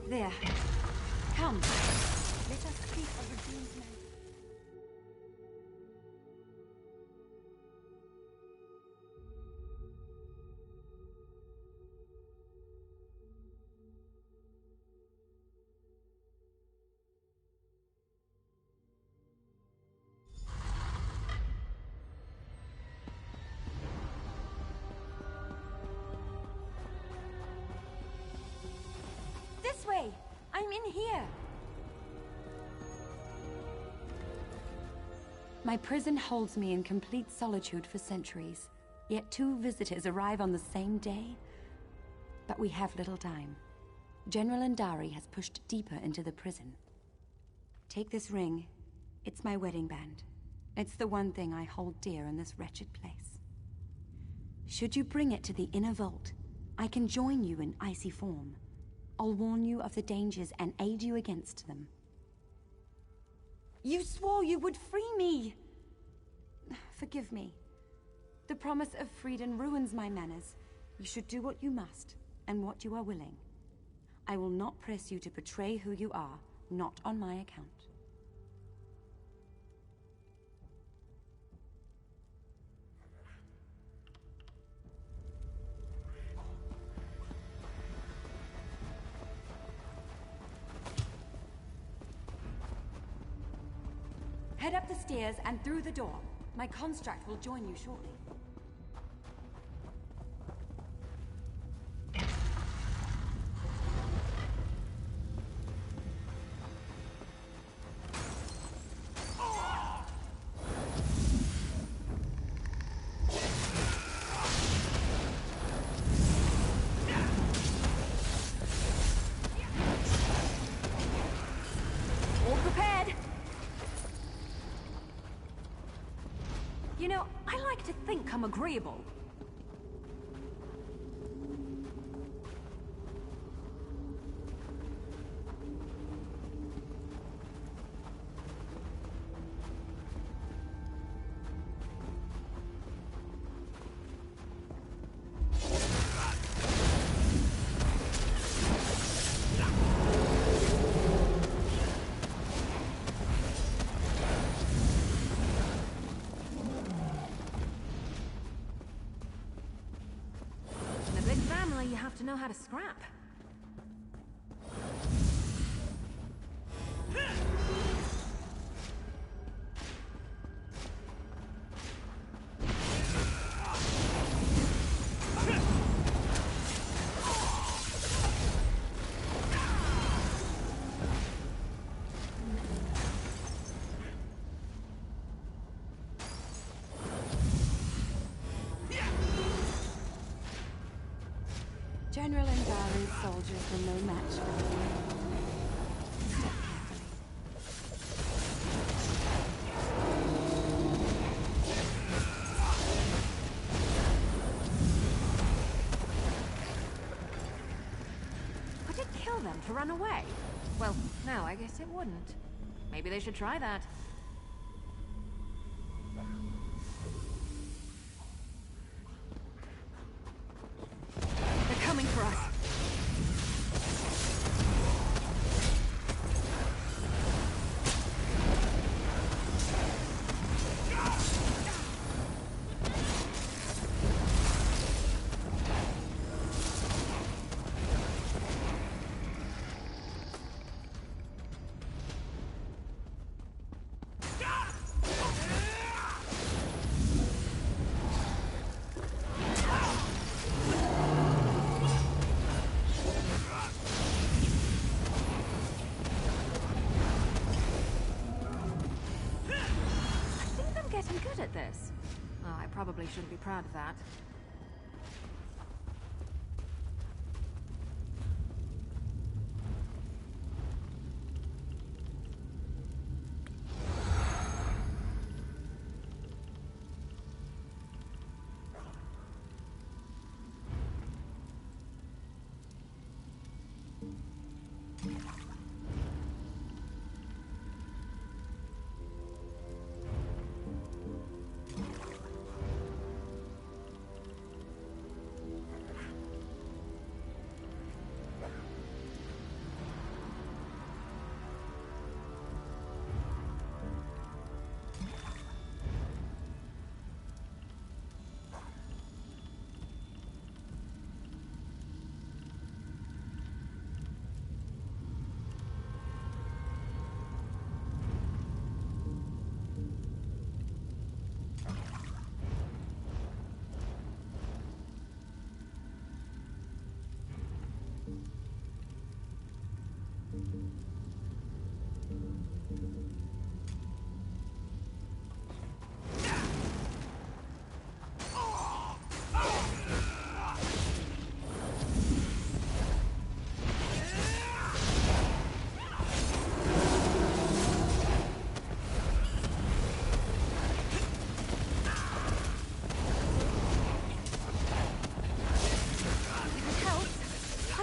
There. Come. Let us speak of Regine's men. This way! I'm in here! My prison holds me in complete solitude for centuries, yet 2 visitors arrive on the same day. But we have little time. General Indari has pushed deeper into the prison. Take this ring. It's my wedding band. It's the one thing I hold dear in this wretched place. Should you bring it to the inner vault, I can join you in icy form. I'll warn you of the dangers and aid you against them. You swore you would free me! Forgive me. The promise of freedom ruins my manners. You should do what you must, and what you are willing. I will not press you to betray who you are, not on my account. Head up the stairs and through the door. My construct will join you shortly. All prepared! You know, I like to think I'm agreeable. You have to know how to scrap. General Indari's soldiers were no match for the enemy. Step carefully. Would it kill them to run away? Well, no, I guess it wouldn't. Maybe they should try that. Coming for us. at this. Oh, I probably shouldn't be proud of that.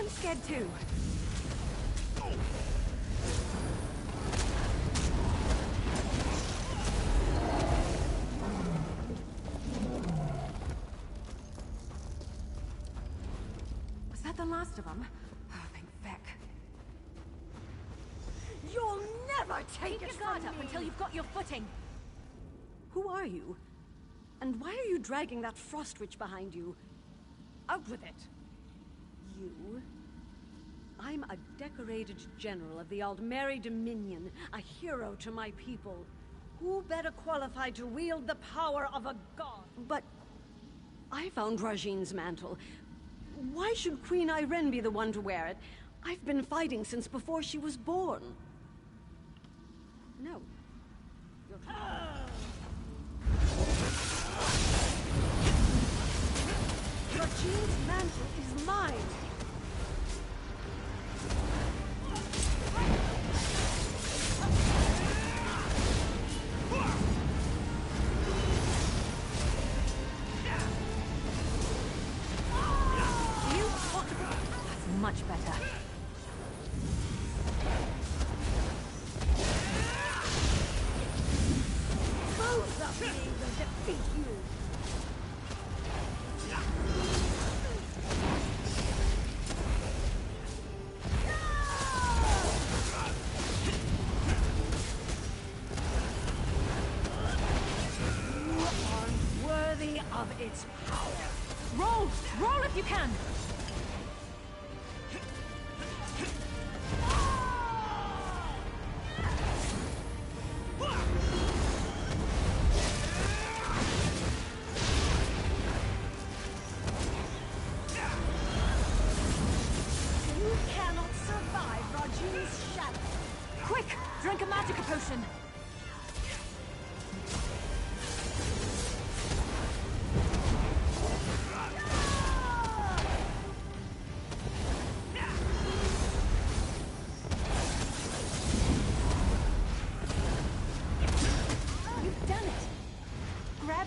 Scared too. Was that the last of them? Oh, thank feck. You'll never take Keep it your guard from up me. until you've got your footing. Who are you? And why are you dragging that frost witch behind you? Out with it! You? I'm a decorated general of the Aldmeri Dominion, a hero to my people. Who better qualified to wield the power of a god? But I found Rajine's mantle. Why should Queen Irene be the one to wear it? I've been fighting since before she was born. No. Rajine's mantle is mine! That's much better. Both of me will defeat you! Of its power. Roll! Roll if you can! You cannot survive Rajine's shadow. Quick! Drink a magic potion!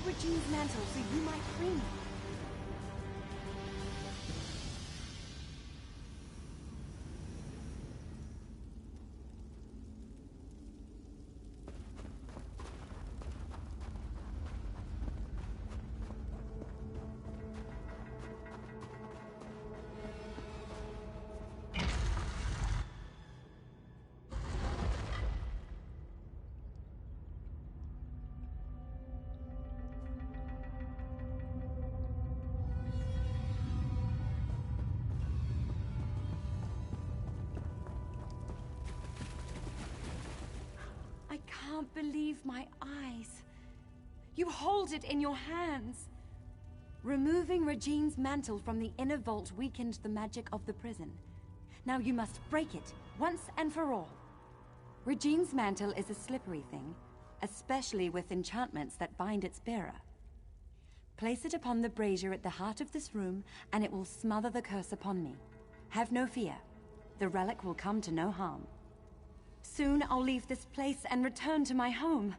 Rajine's mantle so you might free me. I can't believe my eyes. You hold it in your hands. Removing Rajine's mantle from the inner vault weakened the magic of the prison. Now you must break it, once and for all. Rajine's mantle is a slippery thing. especially with enchantments that bind its bearer. Place it upon the brazier at the heart of this room, and it will smother the curse upon me. Have no fear. The relic will come to no harm. Soon I'll leave this place and return to my home.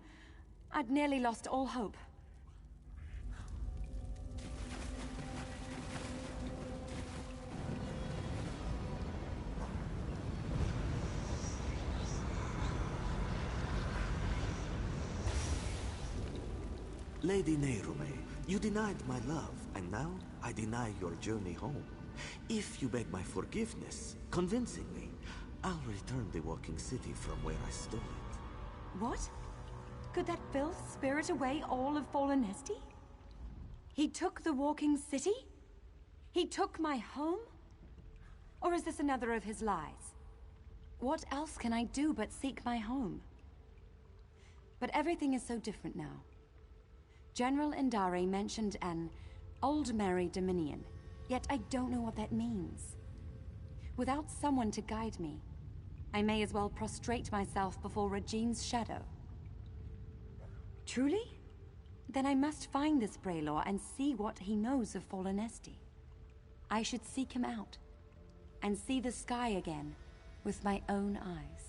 I'd nearly lost all hope. Lady Nehrume, you denied my love, and now I deny your journey home. If you beg my forgiveness, convincingly, I'll return the walking city from where I stole it. What? Could that filth spirit away all of Fallen Esty? He took the walking city? He took my home? Or is this another of his lies? What else can I do but seek my home? But everything is so different now. General Indare mentioned an Old Merry Dominion, yet I don't know what that means. Without someone to guide me, I may as well prostrate myself before Regine's shadow. Truly? Then I must find this Braylor and see what he knows of Fallen Esty. I should seek him out, and see the sky again with my own eyes.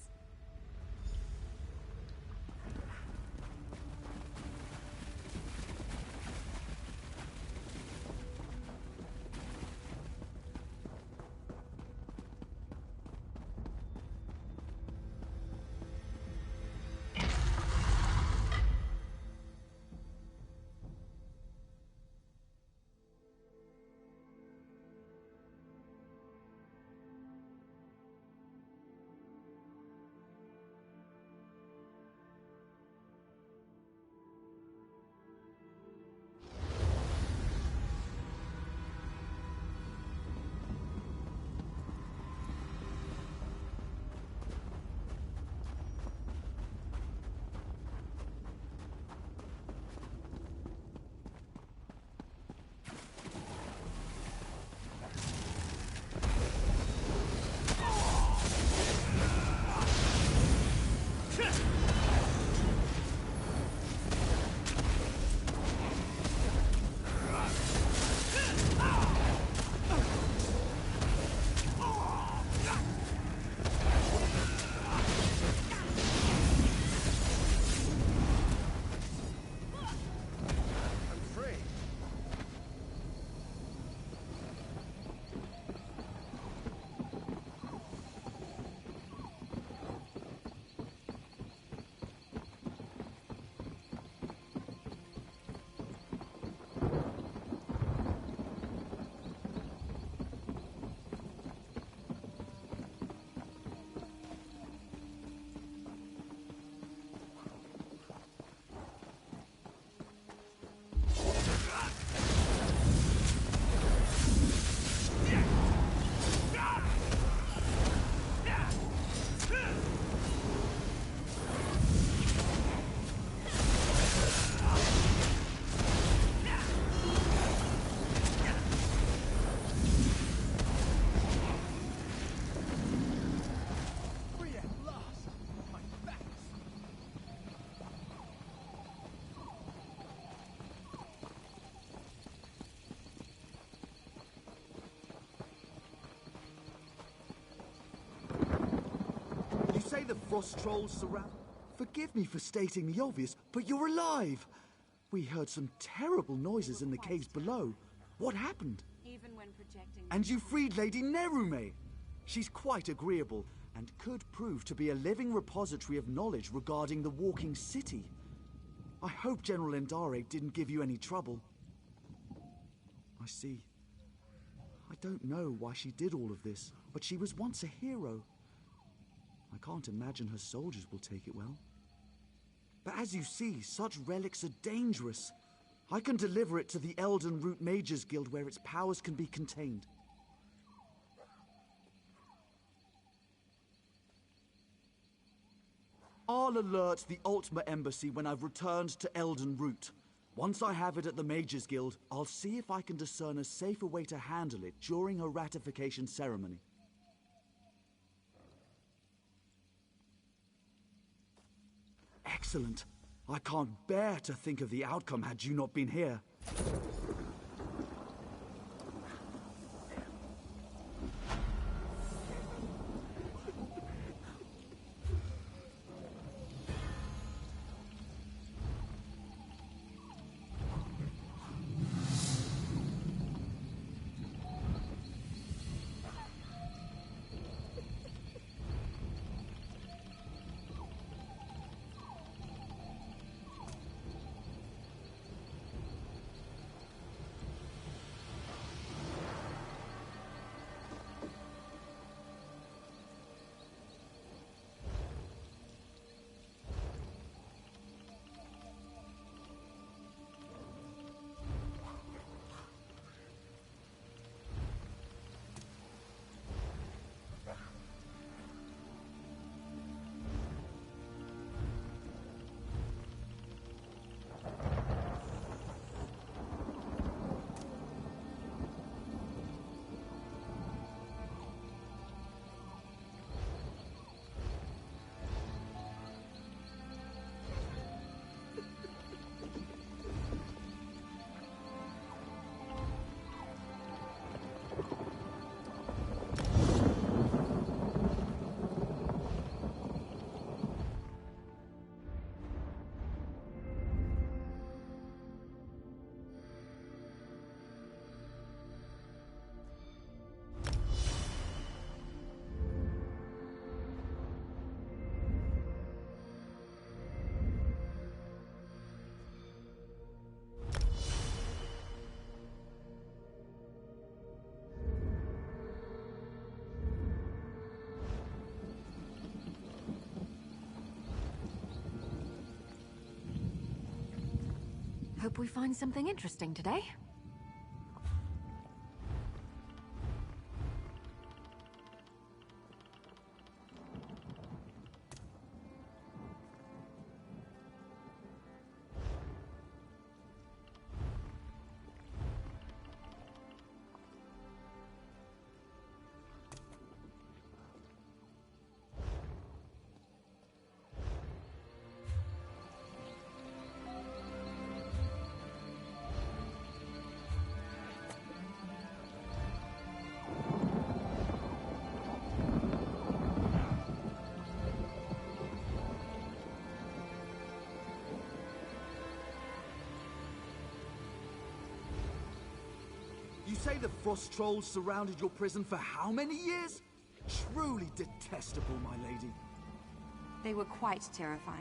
The frost trolls surround... Forgive me for stating the obvious, but you're alive! We heard some terrible noises in the caves below. What happened? Even when projecting... And you freed Lady Nehrume! She's quite agreeable, and could prove to be a living repository of knowledge regarding the walking city. I hope General Indare didn't give you any trouble. I see. I don't know why she did all of this, but she was once a hero. I can't imagine her soldiers will take it well. But as you see, such relics are dangerous. I can deliver it to the Elden Root Mages Guild where its powers can be contained. I'll alert the Ultima Embassy when I've returned to Elden Root. Once I have it at the Mages Guild, I'll see if I can discern a safer way to handle it during her ratification ceremony. Excellent. I can't bear to think of the outcome had you not been here. Hope we find something interesting today. You say the frost trolls surrounded your prison for how many years? Truly detestable, my lady. They were quite terrifying.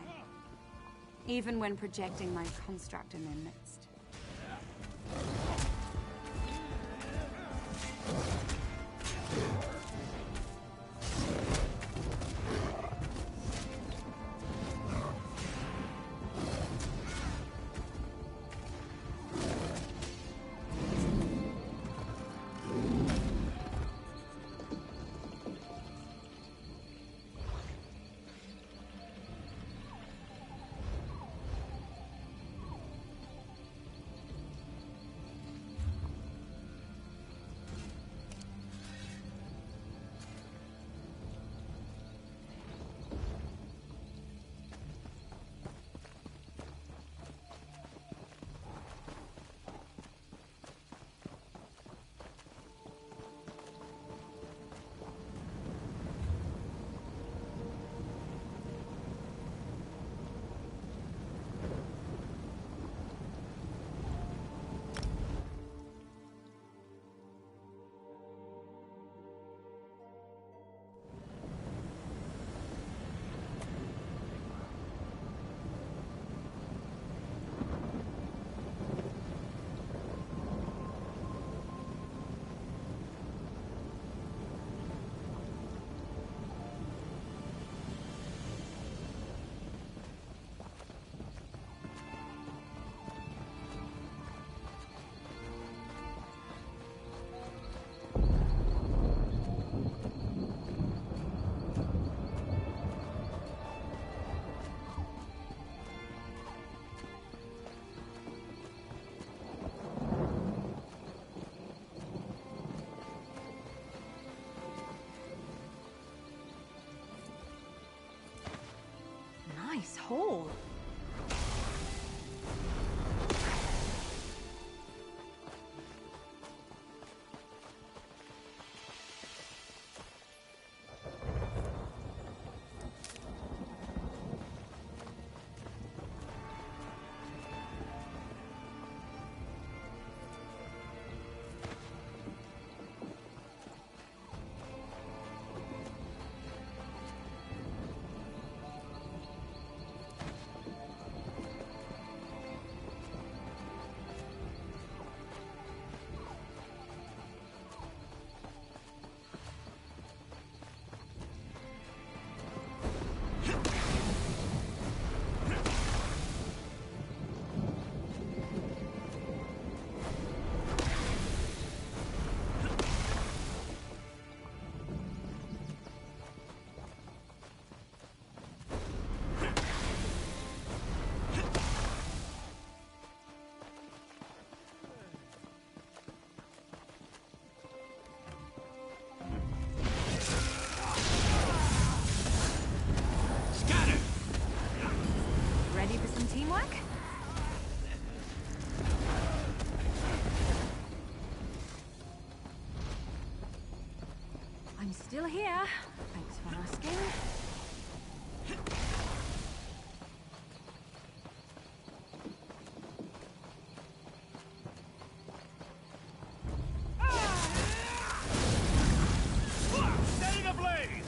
Even when projecting my construct in their midst. Nice hole. Still here. Thanks for asking. Setting ablaze!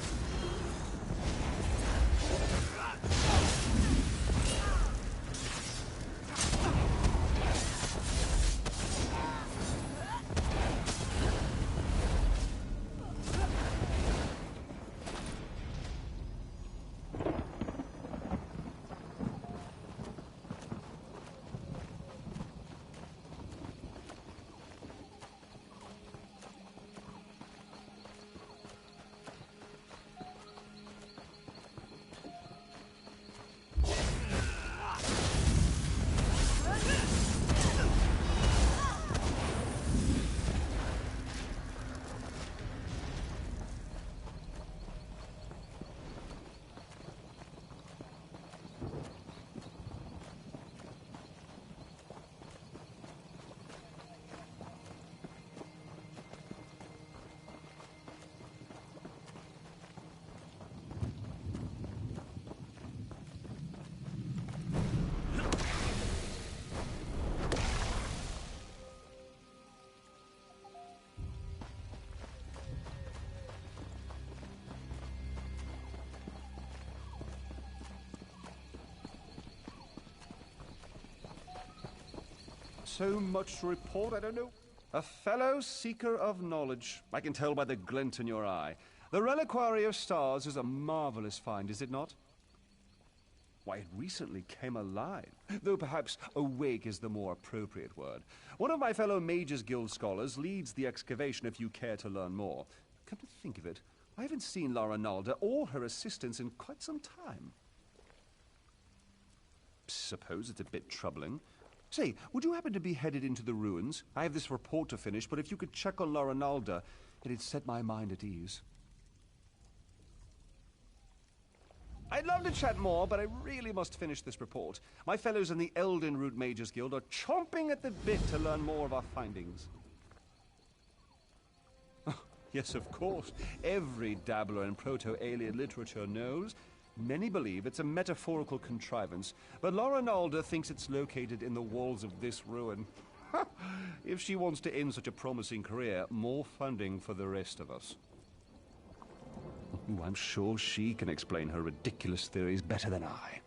So much to report, I don't know. A fellow seeker of knowledge. I can tell by the glint in your eye. The Reliquary of Stars is a marvelous find, is it not? Why, it recently came alive, though perhaps awake is the more appropriate word. One of my fellow Mages Guild scholars leads the excavation if you care to learn more. Come to think of it, I haven't seen Lara Nalda or her assistants in quite some time. Suppose it's a bit troubling. Say, would you happen to be headed into the ruins? I have this report to finish, but if you could check on Lara Nalda, it'd set my mind at ease. I'd love to chat more, but I really must finish this report. My fellows in the Eldenroot Mages Guild are chomping at the bit to learn more of our findings. Yes, of course. Every dabbler in proto-alien literature knows. Many believe it's a metaphorical contrivance, but Lara Nalda thinks it's located in the walls of this ruin. If she wants to end such a promising career, more funding for the rest of us. I'm sure she can explain her ridiculous theories better than I.